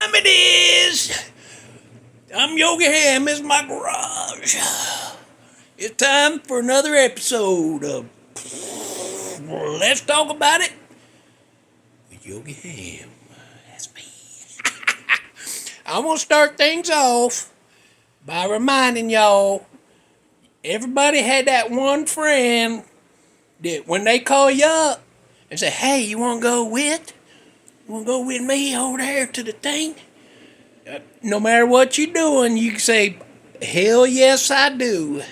It is. I'm Yogi Hamm. This is my garage. It's time for another episode of Let's Talk About It with Yogi Hamm. That's me. I'm going to start things off by reminding y'all, everybody had that one friend that when they call you up and say, hey, you want to go with? You want to go with me over there to the thing? No matter what you're doing, you can say, hell yes, I do.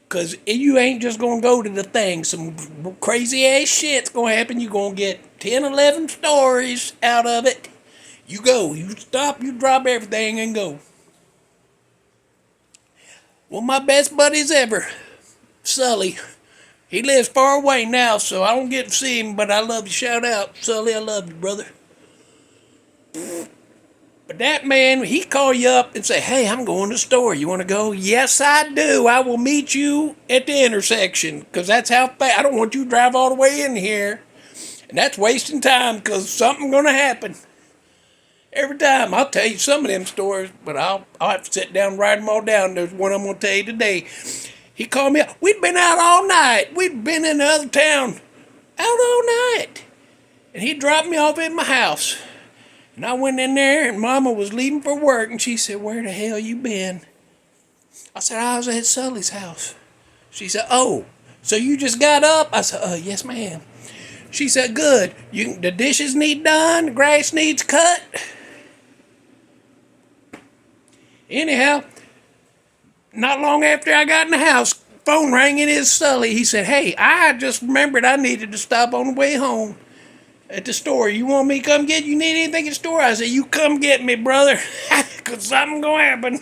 Because you ain't just going to go to the thing. Some crazy ass shit's going to happen. You're going to get 10, 11 stories out of it. You go. You stop, you drop everything and go. One of my best buddies ever, Sully. He lives far away now, so I don't get to see him, but I love you. Shout out, Sully, I love you, brother. But that man, he call you up and say, hey, I'm going to the store. You want to go? Yes, I do. I will meet you at the intersection. Because that's how fast. I don't want you to drive all the way in here. And that's wasting time because something's going to happen. Every time. I'll tell you some of them stories, but I'll have to sit down and write them all down. There's one I'm going to tell you today. He called me up. We'd been out all night. We'd been in the other town out all night. And he dropped me off at my house. And I went in there, and Mama was leaving for work, and she said, where the hell you been? I said, I was at Sully's house. She said, oh, so you just got up? I said, yes, ma'am. She said, good. The dishes need done, the grass needs cut. Anyhow, not long after I got in the house, phone rang, and it's Sully. He said, hey, I just remembered I needed to stop on the way home. At the store, you want me to come get you? Need anything at the store? I said, you come get me, brother, because something's going to happen.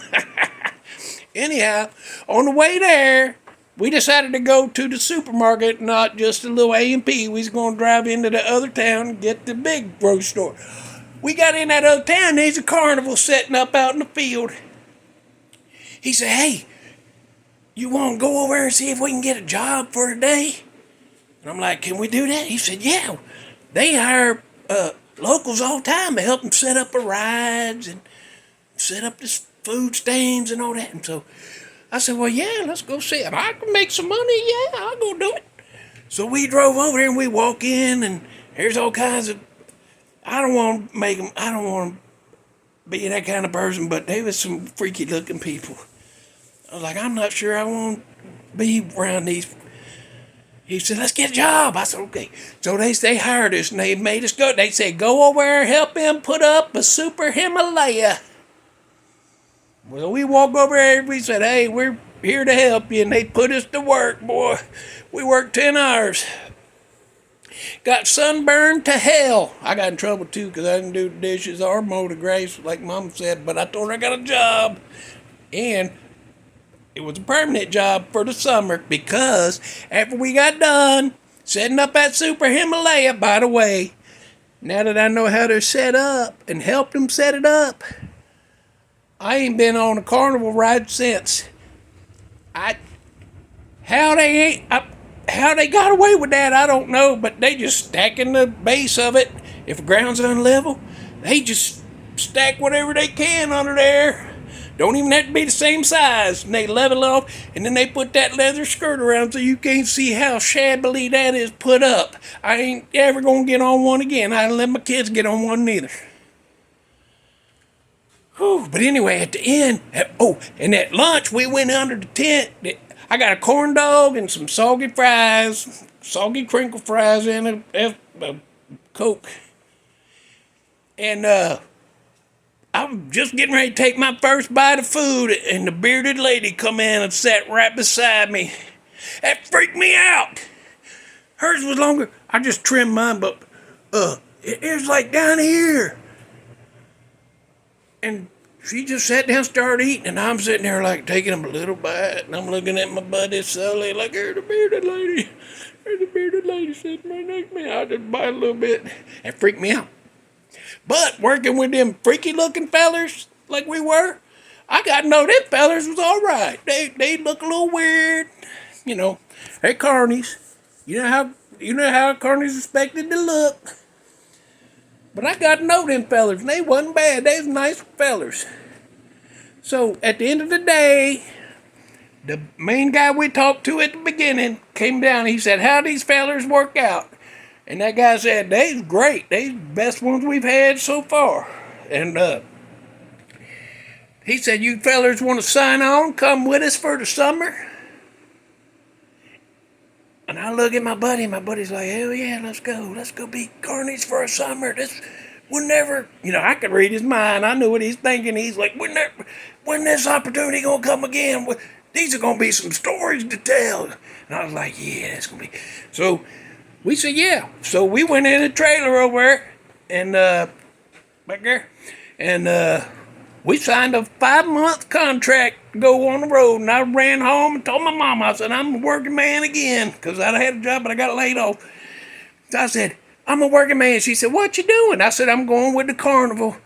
Anyhow, on the way there, we decided to go to the supermarket, not just a little A&P. We was going to drive into the other town and get the big grocery store. We got in that other town, there's a carnival setting up out in the field. He said, hey, you want to go over there and see if we can get a job for a day? And I'm like, can we do that? He said, yeah. They hire locals all the time to help them set up the rides and set up the food stands and all that. And so I said, well, yeah, let's go see them. I can make some money. Yeah, I'll go do it. So we drove over there and we walk in and there's all kinds of, I don't want to be that kind of person, but they was some freaky looking people. I was like, I'm not sure I want to be around these. He said, let's get a job. I said, okay. So they hired us and they made us go. They said, go over there and help him put up a super Himalaya. Well, we walked over there and we said, hey, we're here to help you. And they put us to work, boy. We worked 10 hours. Got sunburned to hell. I got in trouble, too, because I didn't do the dishes or mow the grass, like Mama said. But I told her I got a job. And it was a permanent job for the summer because after we got done setting up that super Himalaya, by the way, now that I know how they're set up and helped them set it up, I ain't been on a carnival ride since. How they got away with that, I don't know, but they just stacking the base of it. If the ground's unlevel, they just stack whatever they can under there. Don't even have to be the same size. And they level it off, and then they put that leather skirt around so you can't see how shabbily that is put up. I ain't ever going to get on one again. I didn't let my kids get on one neither. Whew, but anyway, at the end, and at lunch, we went under the tent. I got a corn dog and some soggy fries, soggy crinkle fries, and a Coke. And, I was just getting ready to take my first bite of food, and the bearded lady come in and sat right beside me. That freaked me out. Hers was longer. I just trimmed mine, but it was like down here. And she just sat down and started eating, and I'm sitting there like taking a little bite, and I'm looking at my buddy Sully like, here's the bearded lady. Here's the bearded lady sitting right next to me. I just bite a little bit. That freaked me out. But working with them freaky looking fellers like we were, I got to know them fellers was all right. They look a little weird. You know, they're carnies. You know how carnies expected to look. But I got to know them fellers, and they wasn't bad. They was nice fellers. So at the end of the day, the main guy we talked to at the beginning came down. He said, "How these fellers work out?" And that guy said, "They's great. They's the best ones we've had so far." And he said, "You fellers want to sign on? Come with us for the summer?" And I look at my buddy, and my buddy's like, "Hell yeah, let's go. Let's go be carnies for a summer. We'll never," I could read his mind. I knew what he's thinking. He's like, when this opportunity gonna come again? These are gonna be some stories to tell. And I was like, "Yeah, that's gonna be." So we said, "Yeah." So we went in a trailer over there, and back there, and we signed a 5-month contract to go on the road. And I ran home and told my mom, I said, "I'm a working man again," because I had a job, but I got laid off. So I said, "I'm a working man." She said, "What you doing?" I said, "I'm going with the carnival.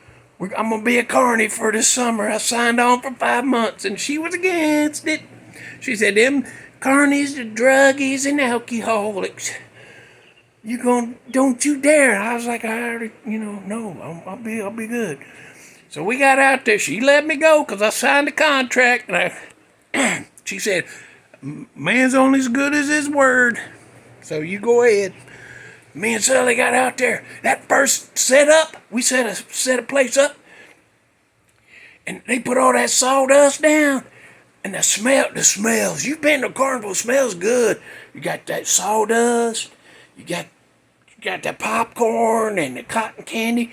I'm going to be a carny for this summer. I signed on for 5 months." And she was against it. She said, "Them carnies are druggies and alcoholics. Don't you dare." I was like, "I already, no, I'll be good." So we got out there. She let me go because I signed the contract. And she said, "Man's only as good as his word. So you go ahead." Me and Sully got out there. That first setup, we set a place up, and they put all that sawdust down, and the smells. You've been to carnival, smells good. You got that sawdust, you got the popcorn and the cotton candy,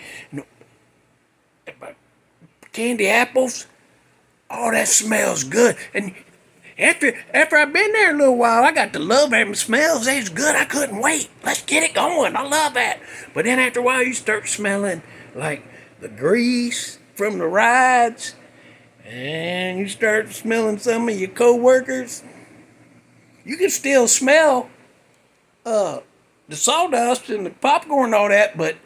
candy apples. All that smells good. And after I've been there a little while, I got to love them smells. They was good. I couldn't wait. Let's get it going. I love that. But then after a while, you start smelling like the grease from the rides, and you start smelling some of your co-workers. You can still smell the sawdust and the popcorn and all that, but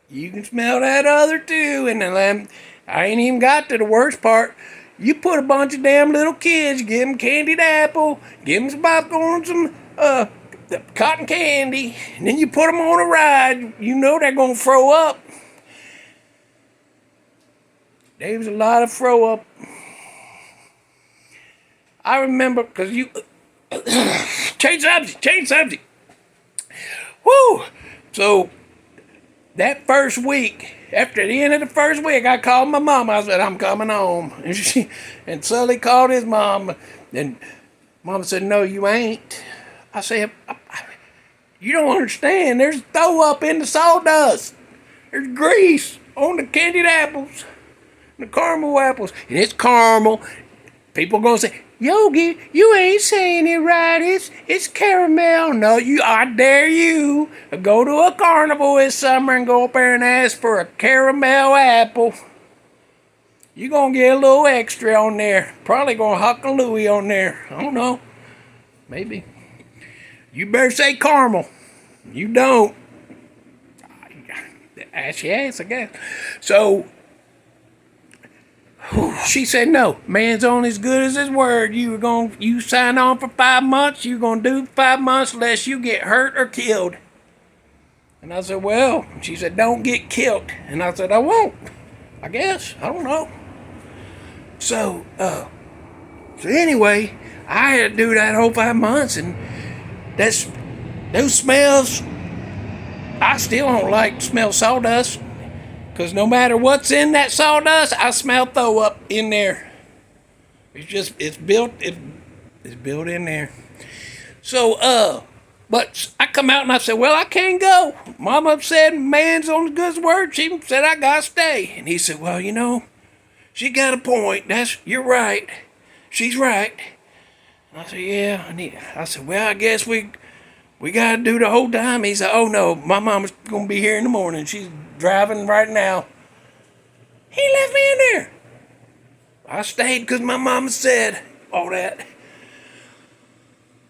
you can smell that other too. And then I ain't even got to the worst part. You put a bunch of damn little kids, give them candied apple, give them some popcorn, some cotton candy, and then you put them on a ride. You know they're going to throw up. There was a lot of throw up. I remember, because you... change subject. Woo! So, that first week, after the end of the first week, I called my mom. I said, "I'm coming home." And Sully called his mom. And Mom said, "No, you ain't." I said, "You don't understand. There's throw up in the sawdust. There's grease on the candied apples, the caramel apples. And it's caramel. People going to say, 'Yogi, you ain't saying it right. It's caramel.' No, I dare you to go to a carnival this summer and go up there and ask for a caramel apple. You're going to get a little extra on there. Probably going to huck a Louie on there. I don't know. Maybe. You better say caramel. You don't. Ask your ass, I guess. So... she said, "No, man's only as good as his word. You sign on for 5 months. You're gonna do 5 months unless you get hurt or killed." And I said, "Well," she said, "don't get killed." And I said, "I won't. I guess. I don't know." So anyway, I had to do that whole 5 months, and those smells. I still don't like to smell sawdust. Because no matter what's in that sawdust, I smell throw up in there. It's built in there. So, but I come out and I said, "Well, I can't go. Mama said man's on the good word. She said I gotta stay." And he said, "Well, she got a point. You're right. She's right." And I said, "Yeah." I said, "Well, I guess we gotta do the whole time." He said, "Oh no, my mama's gonna be here in the morning. She's driving right now." He left me in there. I stayed because my mama said all that.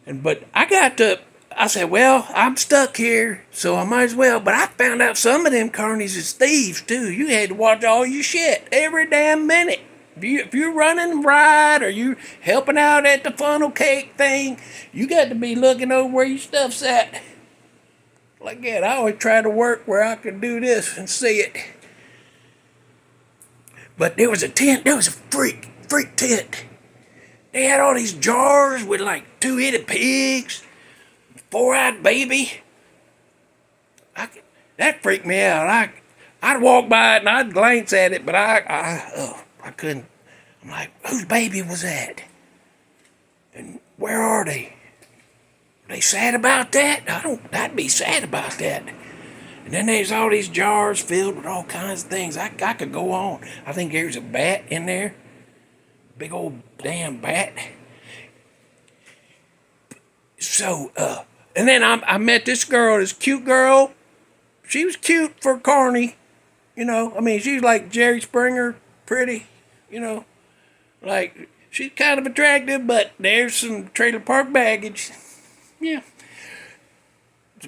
But I said, "Well, I'm stuck here, so I might as well." But I found out some of them carnies is thieves too. You had to watch all your shit every damn minute. If you're running right or you helping out at the funnel cake thing, you got to be looking over where your stuff's at. like that. I always tried to work where I could do this and see it. But there was a tent. There was a freak tent. They had all these jars with like 2-headed pigs, 4-eyed baby. That freaked me out. I'd walk by it and I'd glance at it, but I couldn't. I'm like, whose baby was that? And where are they? Are they sad about that? I'd be sad about that. And then there's all these jars filled with all kinds of things. I could go on. I think there's a bat in there. Big old damn bat. So, and then I met this girl, this cute girl. She was cute for Carny. You know, I mean, she's like Jerry Springer, pretty, you know. Like, she's kind of attractive, but there's some trailer park baggage. Yeah.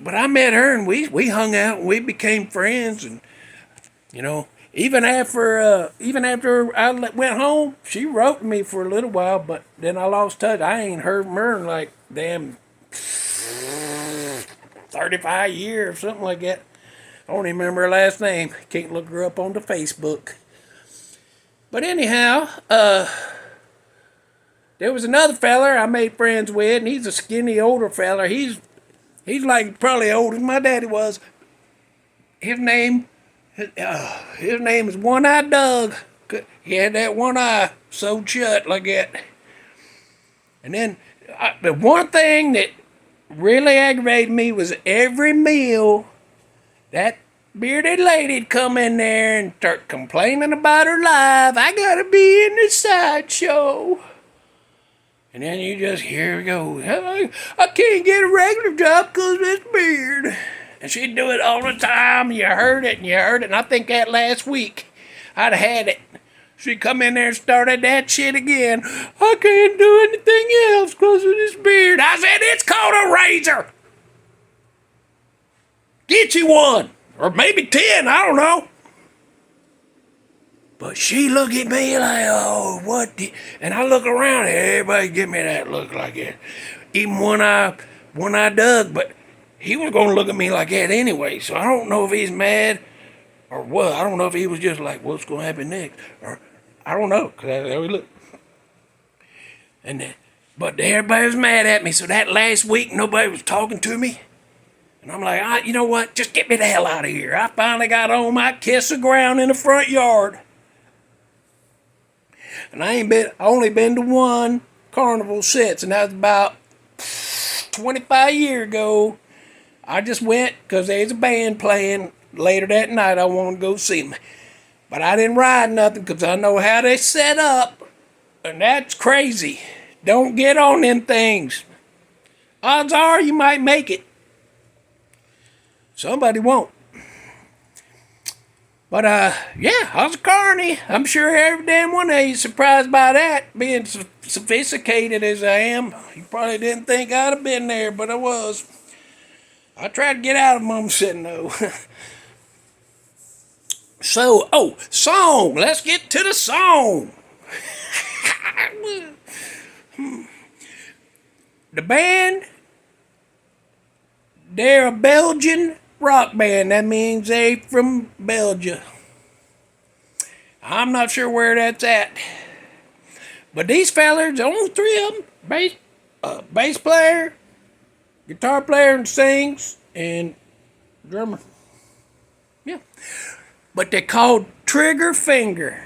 But I met her, and we hung out, and we became friends, and, you know, even after I went home, she wrote to me for a little while, but then I lost touch. I ain't heard from her in like, damn, 35 years or something like that. I don't even remember her last name. Can't look her up on the Facebook. But anyhow, there was another feller I made friends with, and he's a skinny older feller. He's like probably old as my daddy was. His name is One-Eyed Doug. He had that one eye sewed shut like that. And then the one thing that really aggravated me was every meal that bearded lady'd come in there and start complaining about her life. I gotta be in the sideshow. And then you just hear her go, I can't get a regular job because of this beard. And she'd do it all the time. You heard it. And I think that last week I'd had it. She'd come in there and started that shit again. I can't do anything else because of this beard. I said, it's called a razor. Get you one. Or maybe 10, I don't know. But she looked at me like, oh, what? And I look around, everybody give me that look like that. Even one-eye Doug, but he was going to look at me like that anyway. So I don't know if he's mad or what. I don't know if he was just like, what's going to happen next? Or I don't know, because I always look. But everybody was mad at me. So that last week, nobody was talking to me. And I'm like, you know what? Just get me the hell out of here. I finally got home. I kissed the ground in the front yard. And I only been to one carnival since, and that was about 25 years ago. I just went because there's a band playing later that night. I wanted to go see them. But I didn't ride nothing because I know how they set up. And that's crazy. Don't get on them things. Odds are you might make it. Somebody won't. But, yeah, I was a carny. I'm sure every damn one of you is surprised by that, being sophisticated as I am. You probably didn't think I'd have been there, but I was. I tried to get out of Mom sitting, though. So, song. Let's get to the song. The band, they're a Belgian rock band. That means they from Belgium. I'm not sure where that's at. But these fellers, only 3 of them, bass player, guitar player and sings, and drummer. Yeah. But they're called Triggerfinger.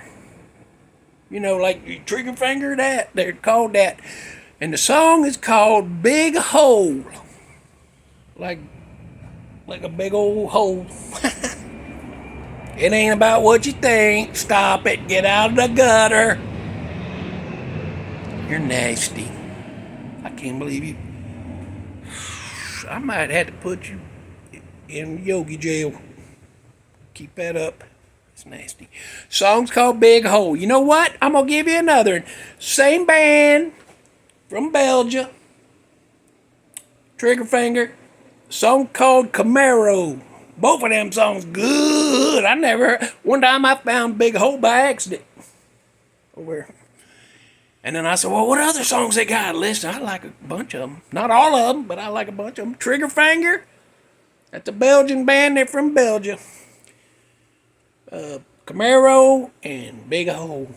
You know, like Triggerfinger, that. They're called that. And the song is called Big Hole. Like a big old hole. It ain't about what you think. Stop it. Get out of the gutter. You're nasty. I can't believe you. I might have to put you in Yogi jail. Keep that up. It's nasty. Song's called Big Hole. You know what? I'm going to give you another. Same band from Belgium. Triggerfinger. Song called Camero. Both of them songs good. I never heard. One time I found Big Hole by accident. Over. And then I said, well, what other songs they got? Listen, I like a bunch of them. Not all of them, but I like a bunch of them. Triggerfinger. That's a Belgian band. They're from Belgium. Camero and Big Hole.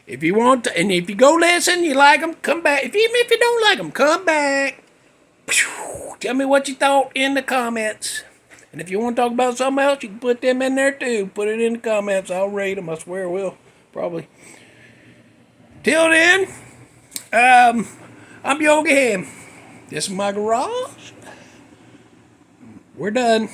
If you want to, and if you go listen, you like them, come back. Even if you don't like them, come back. Tell me what you thought in the comments. And if you want to talk about something else, you can put them in there too. Put it in the comments. I'll read them. I swear I will. Probably. Till then, I'm Yogi Hamm. This is my garage. We're done.